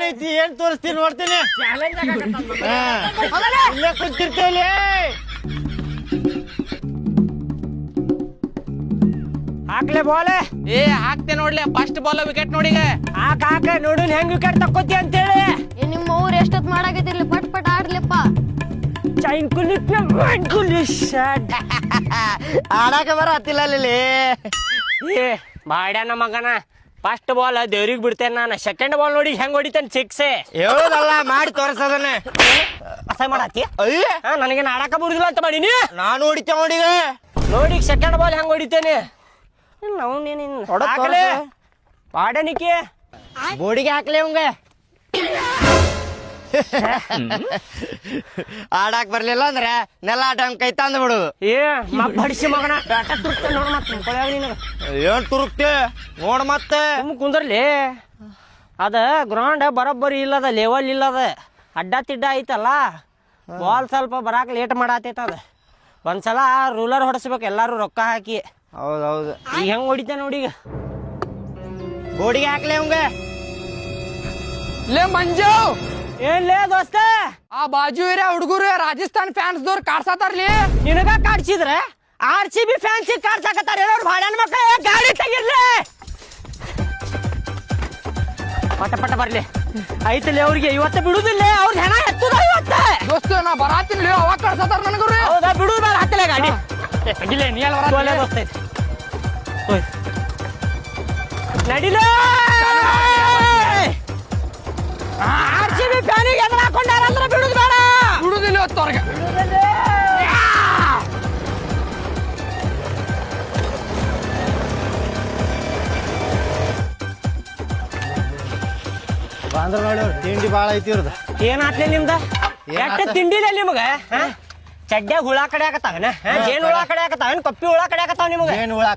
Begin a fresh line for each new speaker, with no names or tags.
ಏನೈತಿ ಏನ್ ತೋರಿಸ್ತೀನಿ ನೋಡ್ತೀನಿ. ಇಲ್ಲೇ ಕುಂತಿರ್ತೇಲಿ. ಹಾಕ್ಲೆ ಬಾಲ್.
ಹಾಕ್ತೆ ನೋಡ್ಲಿ ಫಸ್ಟ್ ಬಾಲ್ ವಿಕೆಟ್ ನೋಡಿಗ.
ಹಾಕ ನೋಡು ಹೆಂಗ್ ವಿಕೆಟ್ ತಕ್ಕೋತಿ ಅಂತೇಳಿ.
ನಿಮ್ಮ ಊರ್ ಎಷ್ಟೊತ್ ಮಾಡಾಕತ್ತಿರ್ಲಿ ಪಟ್ ಪಟ್ ಆಡ್ಲಿಪ್ಪ.
ಆಡಾಕ ಬರತ್ತಿಲ್ಲ ಅಲ್ಲಿ.
ಬಾಡ್ಯಾನ ಮಗನ ಫಸ್ಟ್ ಬಾಲ್ ದೇವ್ರಿಗೆ ಬಿಡ್ತೇನೆ ನಾನು. ಸೆಕೆಂಡ್ ಬಾಲ್ ನೋಡಿ ಹೆಂಗ್ ಹೊಡಿತೇನೆ ಸಿಕ್ಸ್.
ಹೇಳೋದಲ್ಲ ಮಾಡಿ ತೋರ್ಸದನ್ನ.
ಅಸಹ್ಯ ಮಾಡತ್ತಿ.
ಅಯ್ಯ
ನನಗೇನು ಆಡಾಕ ಬರುದಿಲ್ಲ ಅಂತ ಮಾಡೀನಿ.
ನಾನು ಹೊಡಿತೇವೆ ನೋಡಿಗ.
ನೋಡಿ ಸೆಕೆಂಡ್ ಬಾಲ್ ಹೆಂಗ್ ಹೊಡಿತೇನೆ. ಹಾಕ್ಲೆ ಬಾಡ್ಯಾನಿಕೆ
ಬೋಡಿಗೆ ಹಾಕ್ಲಿ ಅವಂಗ. ಆಡಾಕ್ ಬರ್ಲಿಲ್ಲ ಅಂದ್ರೆ ನೆಲ ಆಟ ಕೈ ತಂದ್ ಬಿಡುದು.
ಬಡಿಸಿ ಮಗನ ನೋಡ್ ಮತ್ತೆ
ಏನ್ ತುರುಕ್ತಿ ನೋಡ್ ಮತ್ತೆ
ಕುಂದ್ರಲಿ. ಅದ ಗ್ರೌಂಡ್ ಬರೋಬ್ಬರಿ ಇಲ್ಲದ, ಲೆವೆಲ್ ಇಲ್ಲದ, ಅಡ್ಡ ತಿಡ್ಡ ಐತಲ್ಲ. ಬಾಲ್ ಸ್ವಲ್ಪ ಬರಾಕ್ ಲೇಟ್ ಮಾಡತೈತ. ಅದ ಒಂದ್ಸಲ ರೂಲರ್ ಹೊಡಸ್ಬೇಕು ಎಲ್ಲಾರು ರೊಕ್ಕ ಹಾಕಿ.
ಹೌದೌದು.
ಈಗ ಹೆಂಗ್ ಹೊಡಿತ ನೋಡಿ. ಈಗ
ಬೋಡಿಗೆ ಹಾಕ್ಲಿ ಅವಂಗ.
ಲೇ ಮಂಜು,
ಏನ್ಲೇ ದೋಸ್ತ,
ಆ ಬಾಜು ಇರ ಹುಡುಗರು ರಾಜಸ್ಥಾನ್ ಫ್ಯಾನ್ಸ್ ದವ್ರು ಕಾಡ್ಸಾತಾರ್ಲಿ.
ನಿನಗ ಕಾಡ್ಸಿದ್ರೆ RCB ಫ್ಯಾನ್ಸ್ ಕಾಡ್ಸಾಕತ್ತಾರ. ಹೇಳೋರು ಭಾಡ್ಯಾನ ಮಕ್ಕಳ ಗಾಡಿ ತೆಗಿರ್ಲಿ. ಪಟ ಪಟ ಬರ್ಲಿ ಐತಲ್ಲಿ. ಅವ್ರಿಗೆ ಇವತ್ತ ಬಿಡುದಿಲ್ಲ. ಅವ್ರ ಹೆಣ ಎತ್ತದ ಇವತ್ತ.
ದೋಸ್ತ ನಾ ಬರಾತೀನಿ ಅವಾಗ ಕಾಡ್ಸಾತಾರ ನನಗವ್ರಿ.
ಹೌದಾ, ಬಿಡುದು ಬೇಡ. ಹತ್ತಲೇ ಗಾಡಿ ತೆಗಿಲೇ. ನೀ ಎಲ್ಲ ದೋಸ್ತ ಐತಿ ನಡಿಲೇ. RCB ಫ್ಯಾನಿಗೆ ಎದುರು ಹಾಕೊಂಡಾರಂದ್ರೆ ಬಿಡುದು ಬೇಡ.
ಬಿಡುದಿಲ್ಲ ಇವತ್ತು ಅವ್ರಿಗೆ.
ಬಂದ್ರ ನೋಡಿ ತಿಂಡಿ ಬಾಳ ಐತಿ ಇವ್ರದ್ದು.
ಏನಾತ್ಲೆ ನಿಮ್ದ? ಎಷ್ಟ ತಿಂಡಿಲ್ಲ ನಿಮಗ? ಚಡ್ಡ್ಯಾಗ ಹುಳ ಕಡೆ ಆಗತ್ತಾವನ? ಜೇನ್ ಹುಳ ಕಡೆ ಆಗತ್ತಾವ? ಕಪ್ಪಿ ಹುಳ ಕಡೆ ಆಗತ್ತಾವ ನಿಮಗ?
ಏನು ಹುಳ